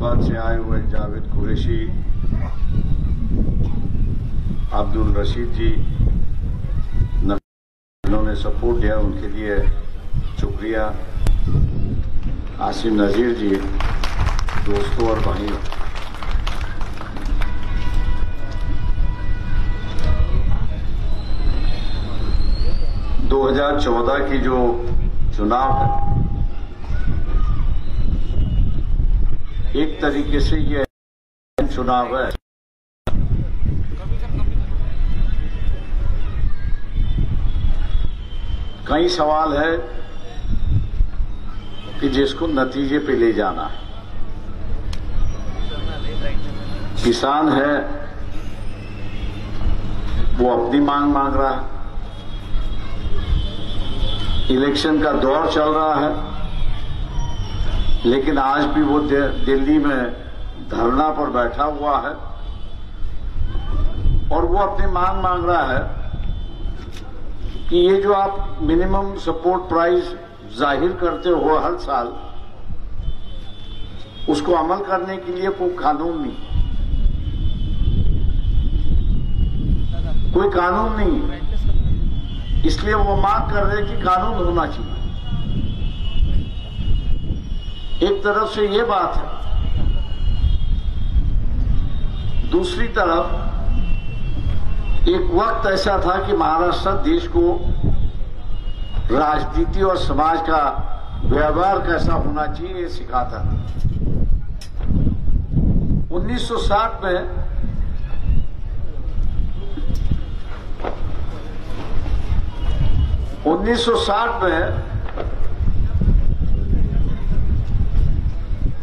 इस्लामाबाद से आए हुए जावेद कुरैशी, अब्दुल रशीद जी, जिन्होंने सपोर्ट दिया उनके लिए शुक्रिया। आसिम नजीर जी, दोस्तों और भाइयों, – 2014 की जो चुनाव है, एक तरीके से ये चुनाव है। कई सवाल है कि जिसको नतीजे पे ले जाना है। किसान है वो अपनी मांग मांग रहा है, इलेक्शन का दौर चल रहा है, लेकिन आज भी वो दिल्ली में धरना पर बैठा हुआ है और वो अपनी मांग मांग रहा है कि ये जो आप मिनिमम सपोर्ट प्राइस जाहिर करते हो हर साल, उसको अमल करने के लिए कोई कानून नहीं, कोई कानून नहीं। इसलिए वो मांग कर रहे कि कानून होना चाहिए। एक तरफ से ये बात है, दूसरी तरफ एक वक्त ऐसा था कि महाराष्ट्र देश को राजनीति और समाज का व्यवहार कैसा होना चाहिए ये सिखाता था। 1960 में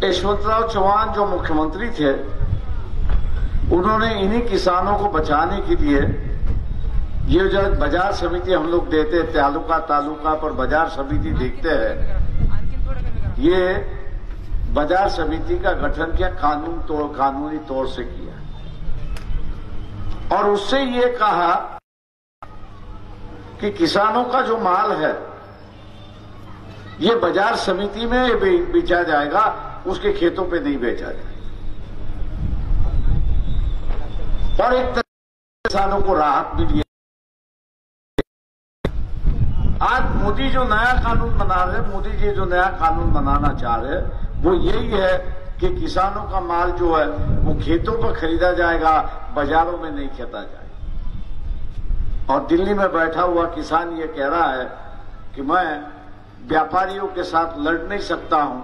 यशवंतराव चौहान जो मुख्यमंत्री थे, उन्होंने इन्हीं किसानों को बचाने के लिए ये जो बाजार समिति हम लोग देते हैं, तालुका पर बाजार समिति देखते हैं, ये बाजार समिति का गठन किया कानूनी तौर से किया और उससे ये कहा कि किसानों का जो माल है ये बाजार समिति में बेचा जाएगा, उसके खेतों पे नहीं बेचा जाएगा। और एक तरह किसानों को राहत मिली। आज मोदी जो नया कानून बना रहे, मोदी जी जो नया कानून बनाना चाह रहे, वो यही है कि किसानों का माल जो है वो खेतों पर खरीदा जाएगा, बाजारों में नहीं खरीदा जाएगा। और दिल्ली में बैठा हुआ किसान ये कह रहा है कि मैं व्यापारियों के साथ लड़ नहीं सकता हूं,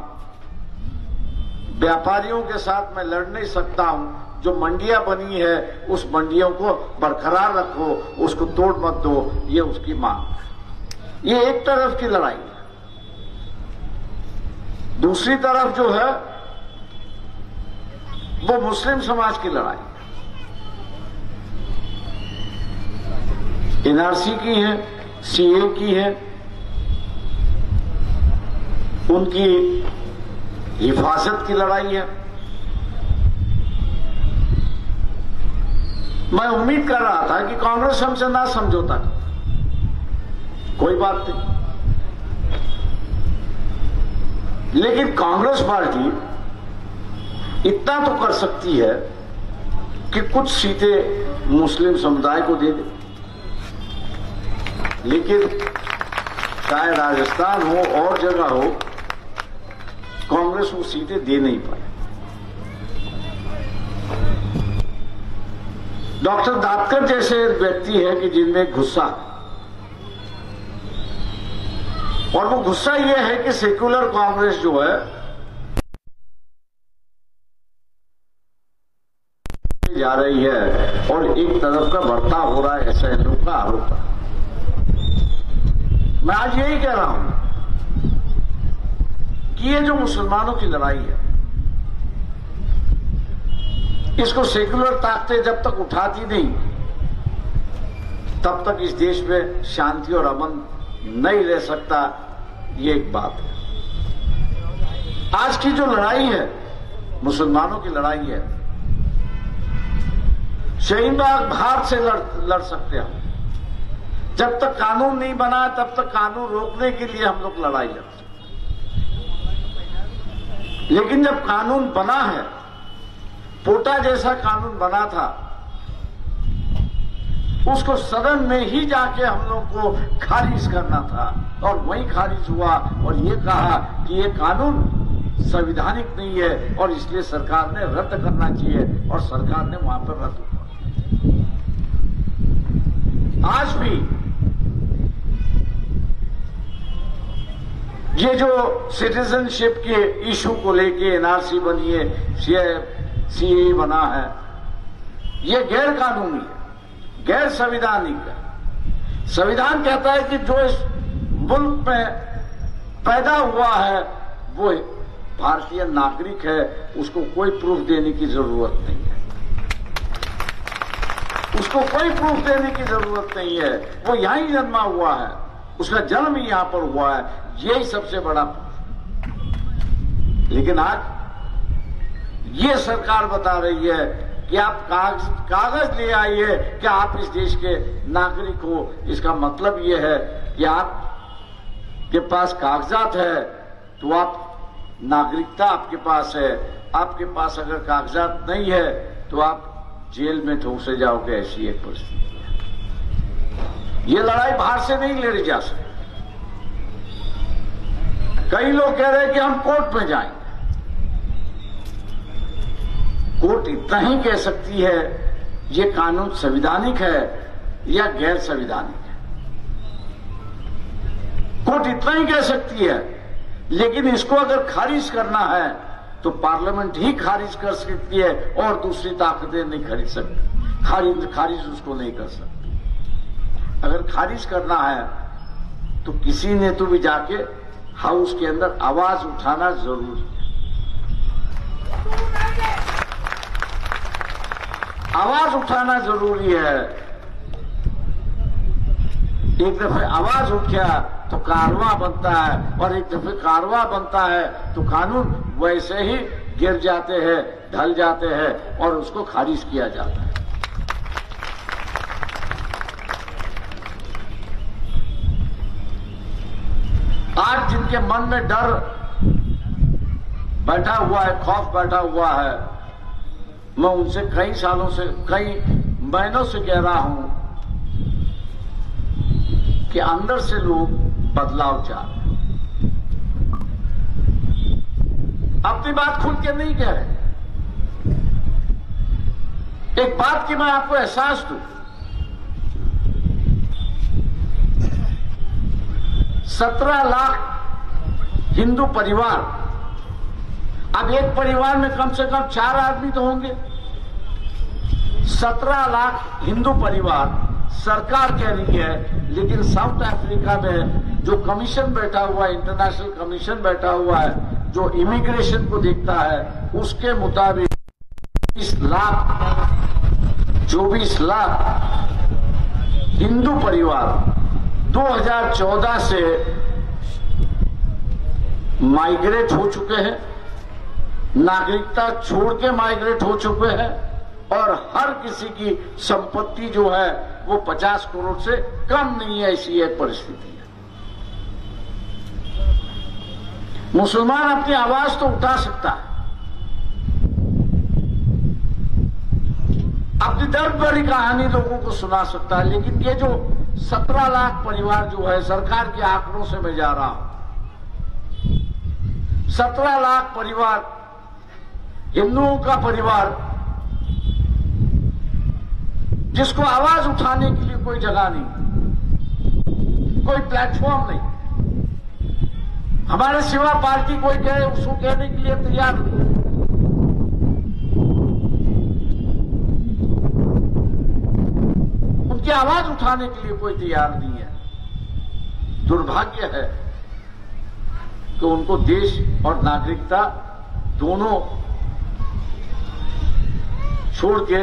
व्यापारियों के साथ मैं लड़ नहीं सकता हूं। जो मंडियां बनी है उस मंडियों को बरकरार रखो, उसको तोड़ मत दो, ये उसकी मांग। ये एक तरफ की लड़ाई है। दूसरी तरफ जो है वो मुस्लिम समाज की लड़ाई है। एनआरसी की है, सीए की है, उनकी हिफाजत की लड़ाई है। मैं उम्मीद कर रहा था कि कांग्रेस हमसे ना समझौता करे, कोई बात नहीं, लेकिन कांग्रेस पार्टी इतना तो कर सकती है कि कुछ सीटें मुस्लिम समुदाय को दे दे। लेकिन चाहे राजस्थान हो और जगह हो, कांग्रेस वो सीटें दे नहीं पाई। डॉक्टर दातकर जैसे व्यक्ति है कि जिनमें गुस्सा, और वो गुस्सा ये है कि सेक्युलर कांग्रेस जो है जा रही है और एक तरफ का बर्ताव हो रहा है, ऐसा इन लोगों का आरोप है। मैं आज यही कह रहा हूं कि ये जो मुसलमानों की लड़ाई है, इसको सेक्युलर ताकतें जब तक उठाती नहीं, तब तक इस देश में शांति और अमन नहीं रह सकता। ये एक बात है। आज की जो लड़ाई है, मुसलमानों की लड़ाई है, शाहीन बाग भारत से लड़ सकते हैं। जब तक कानून नहीं बना तब तक कानून रोकने के लिए हम लोग लड़ाई लड़ते। लेकिन जब कानून बना है, पोटा जैसा कानून बना था, उसको सदन में ही जाके हम लोग को खारिज करना था और वही खारिज हुआ और ये कहा कि ये कानून संवैधानिक नहीं है और इसलिए सरकार ने रद्द करना चाहिए और सरकार ने वहां पर रद्द किया। आज भी ये जो सिटीजनशिप के इशू को लेके एनआरसी बनी है, सीए बना है, ये गैर कानूनी है, गैर संवैधानिक है। संविधान कहता है कि जो इस मुल्क में पैदा हुआ है वो भारतीय नागरिक है, उसको कोई प्रूफ देने की जरूरत नहीं है, उसको कोई प्रूफ देने की जरूरत नहीं है, वो यहीं जन्मा हुआ है, उसका जन्म ही यहां पर हुआ है, यही सबसे बड़ा प्रूफ। लेकिन आज ये सरकार बता रही है कि आप कागज ले आइए कि आप इस देश के नागरिक हो। इसका मतलब ये है कि आपके पास कागजात है तो आप नागरिकता आपके पास है, आपके पास अगर कागजात नहीं है तो आप जेल में ठोसे जाओगे, ऐसी एक परिस्थिति है। ये लड़ाई बाहर से नहीं लड़ी जा सकती। कई लोग कह रहे हैं कि हम कोर्ट में जाएंगे। कोर्ट इतना ही कह सकती है ये कानून संवैधानिक है या गैर संवैधानिक है, कोर्ट इतना ही कह सकती है। लेकिन इसको अगर खारिज करना है तो पार्लियामेंट ही खारिज कर सकती है और दूसरी ताकतें नहीं खरीद सकती, खारिज उसको नहीं कर सकती। अगर खारिज करना है तो किसी ने तो भी जाके हाउस के अंदर आवाज उठाना जरूरी है। आवाज उठाना जरूरी है। एक दफे आवाज उठ गया तो कारवां बनता है और एक दफे कारवां बनता है तो कानून वैसे ही गिर जाते हैं, ढल जाते हैं और उसको खारिज किया जाता है। आज जिनके मन में डर बैठा हुआ है, खौफ बैठा हुआ है, मैं उनसे कई सालों से, कई महीनों से कह रहा हूं कि अंदर से लोग बदलाव चाहते हैं। अपनी बात खुल के नहीं कह रहे। एक बात की मैं आपको एहसास दूं, 17 लाख हिंदू परिवार, अब एक परिवार में कम से कम 4 आदमी तो होंगे। 17 लाख हिंदू परिवार सरकार कह रही है, लेकिन साउथ अफ्रीका में जो कमीशन बैठा हुआ है, इंटरनेशनल कमीशन बैठा हुआ है जो इमिग्रेशन को देखता है, उसके मुताबिक 24 लाख हिंदू परिवार 2014 से माइग्रेट हो चुके हैं, नागरिकता छोड़ के माइग्रेट हो चुके हैं और हर किसी की संपत्ति जो है वो 50 करोड़ से कम नहीं है। ऐसी एक परिस्थिति है। मुसलमान अपनी आवाज तो उठा सकता है, अपनी दर्द भरी कहानी लोगों को सुना सकता है, लेकिन ये जो 17 लाख परिवार जो है, सरकार के आंकड़ों से मैं जा रहा हूं, 17 लाख परिवार हिंदुओं का परिवार जिसको आवाज उठाने के लिए कोई जगह नहीं, कोई प्लेटफॉर्म नहीं, हमारे सिवा पार्टी कोई कहे उसको कहने के लिए तैयार नहीं। उनकी आवाज उठाने के लिए कोई तैयार नहीं है। दुर्भाग्य है कि उनको देश और नागरिकता दोनों छोड़ के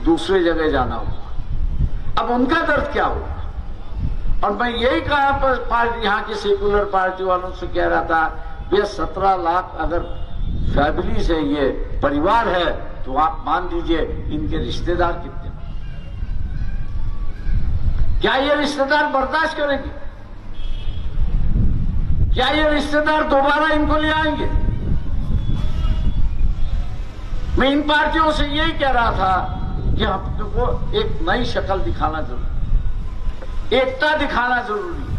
दूसरे जगह जाना होगा। अब उनका दर्द क्या होगा? और मैं यही कहा पर यहां के सेकुलर पार्टी वालों से कह रहा था, ये 17 लाख अगर फैमिलीज है, ये परिवार है, तो आप मान लीजिए इनके रिश्तेदार कितने, क्या ये रिश्तेदार बर्दाश्त करेंगे? क्या ये रिश्तेदार दोबारा इनको ले आएंगे? मैं इन पार्टियों से यही कह रहा था कि हमको एक नई शक्ल दिखाना जरूरी, एकता दिखाना जरूरी है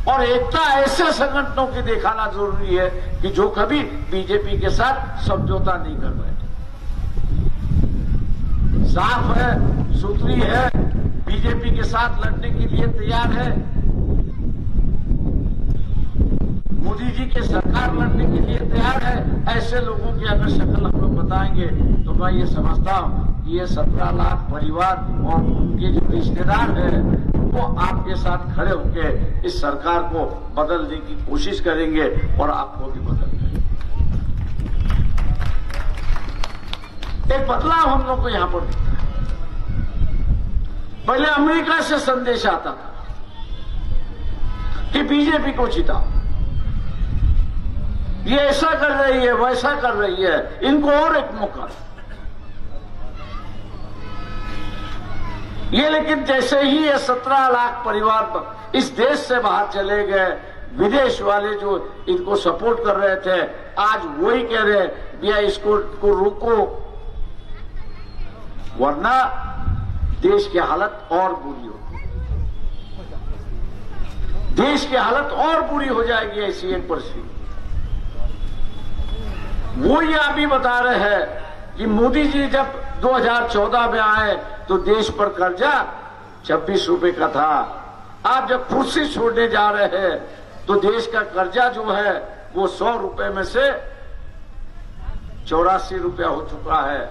और एकता ऐसे संगठनों की दिखाना जरूरी है कि जो कभी बीजेपी के साथ समझौता नहीं कर बैठे। साफ है, सुथरी है, बीजेपी के साथ लड़ने के लिए तैयार है, मोदी जी के सरकार लड़ने के लिए तैयार है। ऐसे लोगों की अगर शक्ल हम लोग बताएंगे तो मैं ये समझता हूं कि ये 17 लाख परिवार और उनके जो रिश्तेदार हैं वो आपके साथ खड़े होकर इस सरकार को बदलने की कोशिश करेंगे और आपको भी बदल देंगे। एक बदलाव हम लोग को यहां पर दिखता है। पहले अमेरिका से संदेश आता था कि बीजेपी को जिताओ, ये ऐसा कर रही है, वैसा कर रही है, इनको और एक मौका। ये लेकिन जैसे ही ये 17 लाख परिवार इस देश से बाहर चले गए, विदेश वाले जो इनको सपोर्ट कर रहे थे आज वही कह रहे हैं भैया इसको रोको वरना देश की हालत और बुरी होगी, देश की हालत और बुरी हो जाएगी ऐसी एक परिस्थिति। वो ये अभी बता रहे हैं कि मोदी जी जब 2014 में आए तो देश पर कर्जा 26 रुपए का था। आप जब कुर्सी छोड़ने जा रहे हैं तो देश का कर्जा जो है वो 100 रुपए में से 84 रुपया हो चुका है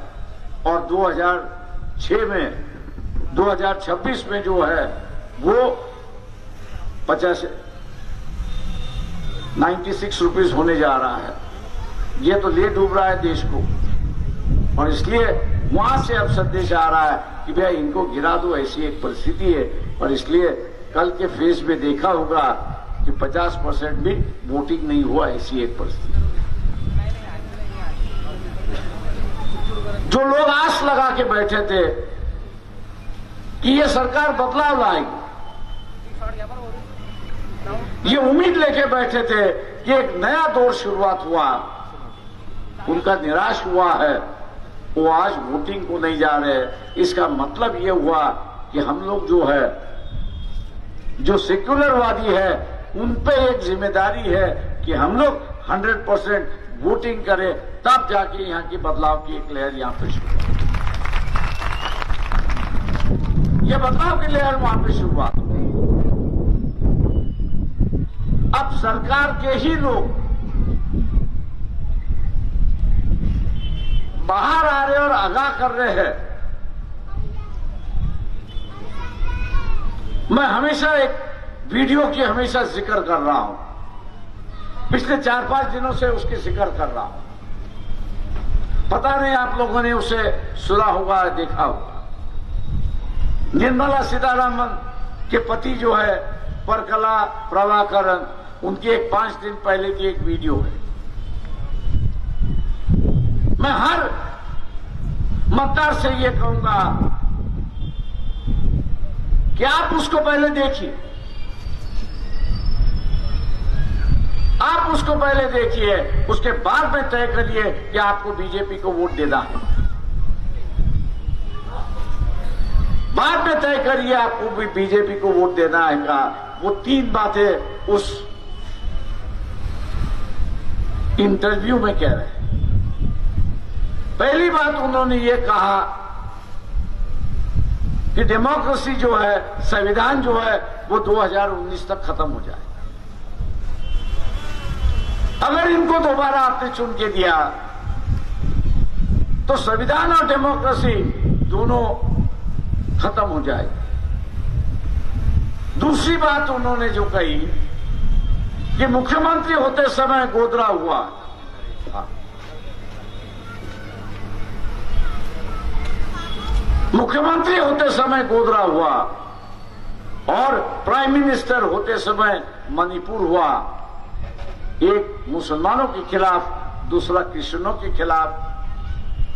और 2026 में जो है वो 96 रुपीज होने जा रहा है। ये तो ले डूब रहा है देश को और इसलिए वहां से अब संदेश आ रहा है कि भैया इनको गिरा दो, ऐसी एक परिस्थिति है। और इसलिए कल के फेज में देखा होगा कि 50% भी वोटिंग नहीं हुआ, ऐसी एक परिस्थिति। जो लोग आस लगा के बैठे थे कि ये सरकार बदलाव लाएगी, ये उम्मीद लेके बैठे थे कि एक नया दौर शुरुआत हुआ, उनका निराश हुआ है। वो आज वोटिंग को नहीं जा रहे। इसका मतलब ये हुआ कि हम लोग जो है, जो सेक्युलरवादी है, उन पे एक जिम्मेदारी है कि हम लोग 100% वोटिंग करें, तब जाके यहाँ की बदलाव की एक लहर यहाँ पे शुरू हुई। ये बदलाव की लहर वहां पे शुरुआत हुई। अब सरकार के ही लोग बाहर आ रहे और आगाह कर रहे हैं। मैं हमेशा एक वीडियो की हमेशा जिक्र कर रहा हूं, पिछले 4-5 दिनों से उसकी जिक्र कर रहा हूं। पता नहीं आप लोगों ने उसे सुना होगा, देखा होगा। निर्मला सीतारामन के पति जो है परकला प्रभाकरन, उनकी एक 5 दिन पहले की एक वीडियो है। मैं हर मतदार से ये कहूंगा कि आप उसको पहले देखिए, आप उसको पहले देखिए, उसके बाद में तय करिए कि आपको बीजेपी को वोट देना है। बाद में तय करिए आपको भी बीजेपी को वोट देना है का। वो 3 बातें उस इंटरव्यू में कह रहे हैं। पहली बात उन्होंने ये कहा कि डेमोक्रेसी जो है, संविधान जो है, वो 2019 तक खत्म हो जाए। अगर इनको दोबारा आपने चुन के दिया तो संविधान और डेमोक्रेसी दोनों खत्म हो जाएगी। दूसरी बात उन्होंने जो कही कि मुख्यमंत्री होते समय गोदरा हुआ, मुख्यमंत्री होते समय गोदरा हुआ और प्राइम मिनिस्टर होते समय मणिपुर हुआ। एक मुसलमानों के खिलाफ, दूसरा क्रिश्चियनों के खिलाफ।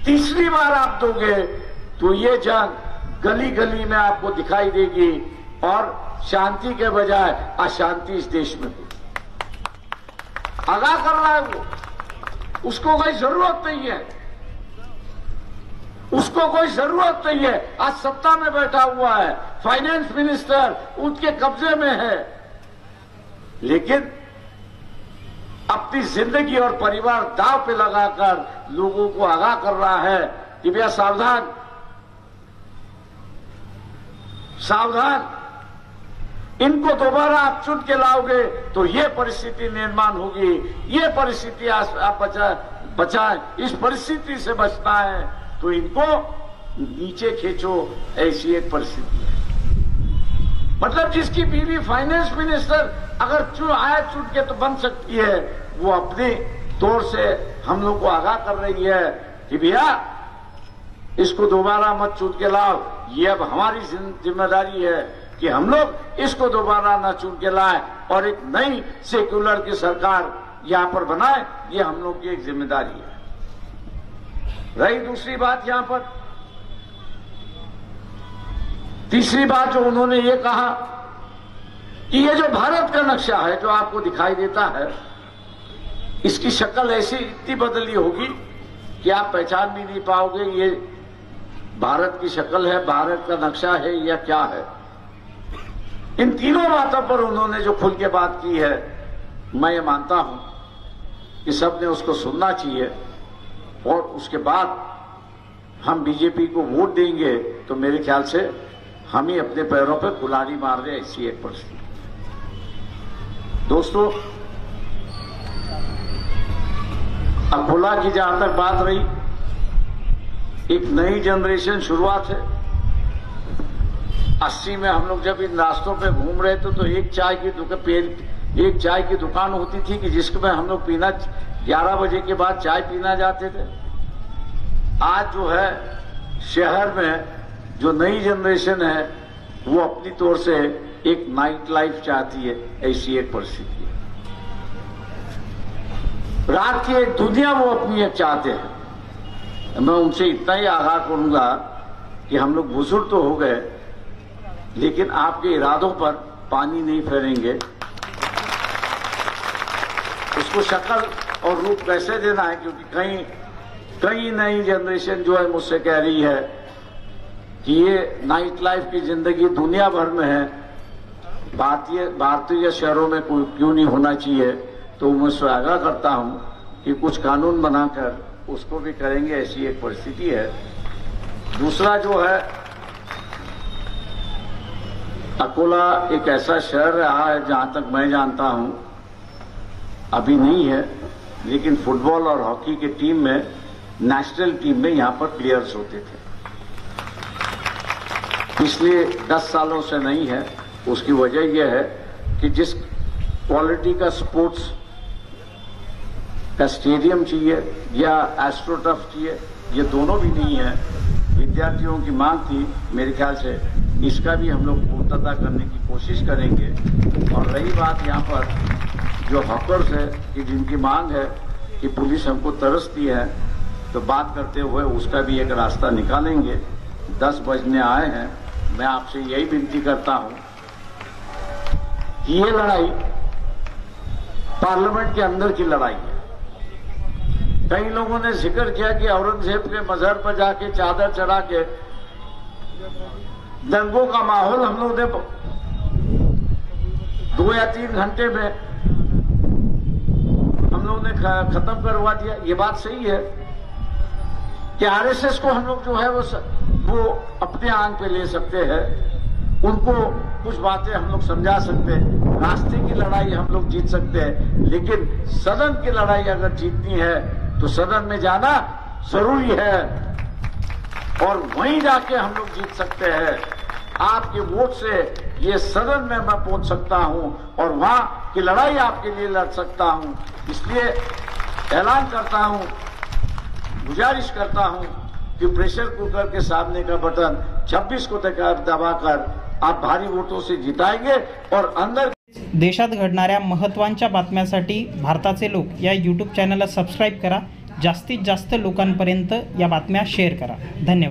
तीसरी बार आप दोगे तो ये जंग गली गली में आपको दिखाई देगी और शांति के बजाय अशांति इस देश में होगी। आगाह कर रहा है वो, उसको कोई जरूरत नहीं है उसको कोई जरूरत नहीं है। आज सत्ता में बैठा हुआ है, फाइनेंस मिनिस्टर उनके कब्जे में है, लेकिन अपनी जिंदगी और परिवार दांव पे लगाकर लोगों को आगाह कर रहा है कि भैया सावधान सावधान, इनको दोबारा आप चुन के लाओगे तो ये परिस्थिति निर्माण होगी, ये परिस्थिति आप बचाएं, इस परिस्थिति से बचना है तो इनको नीचे खींचो, ऐसी एक परिस्थिति है। मतलब जिसकी बीवी फाइनेंस मिनिस्टर अगर चुन के तो बन सकती है, वो अपने तौर से हम लोग को आगाह कर रही है कि भैया इसको दोबारा मत चुन के लाओ, ये अब हमारी जिम्मेदारी है कि हम लोग इसको दोबारा न चुन के लाए और एक नई सेक्युलर की सरकार यहां पर बनाए, ये हम लोग की एक जिम्मेदारी है। रही दूसरी बात यहां पर, तीसरी बात जो उन्होंने ये कहा कि ये जो भारत का नक्शा है जो आपको दिखाई देता है, इसकी शक्ल ऐसी इतनी बदली होगी कि आप पहचान भी नहीं पाओगे ये भारत की शक्ल है, भारत का नक्शा है या क्या है। इन तीनों बातों पर उन्होंने जो खुल के बात की है, मैं ये मानता हूं कि सबने उसको सुनना चाहिए और उसके बाद हम बीजेपी को वोट देंगे तो मेरे ख्याल से हम ही अपने पैरों पर कुल्हाड़ी मार रहे, ऐसी एक परिस्थिति। दोस्तों, अकोला की जहां तक बात रही, एक नई जनरेशन शुरुआत है। 80 में हम लोग जब इन रास्तों पे घूम रहे थे तो एक चाय की दुकान होती थी कि जिसमें हम लोग 11 बजे के बाद चाय पीना जाते थे। आज जो है शहर में जो नई जनरेशन है वो अपनी तौर से एक नाइट लाइफ चाहती है, ऐसी एक परिस्थिति है। रात की एक दुनिया वो अपनी एक चाहते हैं। मैं उनसे इतना ही आगाह करूंगा कि हम लोग बुजुर्ग तो हो गए, लेकिन आपके इरादों पर पानी नहीं फेरेंगे। उसको शक्ल और रूप कैसे देना है, क्योंकि कई नई जनरेशन जो है मुझसे कह रही है कि ये नाइट लाइफ की जिंदगी दुनिया भर में है, भारतीय शहरों में क्यों नहीं होना चाहिए। तो मैं उससे आगाह करता हूं कि कुछ कानून बनाकर उसको भी करेंगे, ऐसी एक परिस्थिति है। दूसरा जो है, अकोला एक ऐसा शहर रहा है जहां तक मैं जानता हूं, अभी नहीं है, लेकिन फुटबॉल और हॉकी की टीम में, नेशनल टीम में यहां पर प्लेयर्स होते थे। पिछले 10 सालों से नहीं है। उसकी वजह यह है कि जिस क्वालिटी का स्पोर्ट्स का स्टेडियम चाहिए या एस्ट्रोटर्फ चाहिए, ये दोनों भी नहीं है। विद्यार्थियों की मांग थी, मेरे ख्याल से इसका भी हम लोग पूर्तता करने की कोशिश करेंगे। और रही बात यहाँ पर जो हॉकर्स है कि जिनकी मांग है कि पुलिस हमको तरसती है, तो बात करते हुए उसका भी एक रास्ता निकालेंगे। 10 बजने आए हैं। मैं आपसे यही विनती करता हूं कि ये लड़ाई पार्लियामेंट के अंदर की लड़ाई है। कई लोगों ने जिक्र किया कि औरंगजेब के मजहर पर जाके चादर चढ़ा के दंगों का माहौल हम लोग ने 2 या 3 घंटे में हम लोग ने खत्म करवा दिया। ये बात सही है कि आरएसएस को हम लोग जो है वो अपने आंग पे ले सकते हैं, उनको कुछ बातें हम लोग समझा सकते हैं, रास्ते की लड़ाई हम लोग जीत सकते हैं, लेकिन सदन की लड़ाई अगर जीतनी है तो सदन में जाना जरूरी है और वहीं जाके हम लोग जीत सकते हैं। आपके वोट से ये सदन में मैं पहुंच सकता हूं और वहां की लड़ाई आपके लिए लड़ सकता हूं। इसलिए ऐलान करता हूं, गुजारिश करता हूं कि प्रेशर कुकर के सामने का बटन 26 को दबाकर आप भारी वोटों से जिताएंगे और अंदर। देशात घडणाऱ्या महत्त्वाच्या बातम्यांसाठी भारताचे लोक या यूट्यूब चॅनलला सबस्क्राईब करा। जास्तीत जास्त लोकांपर्यंत या बातम्या शेअर करा। धन्यवाद।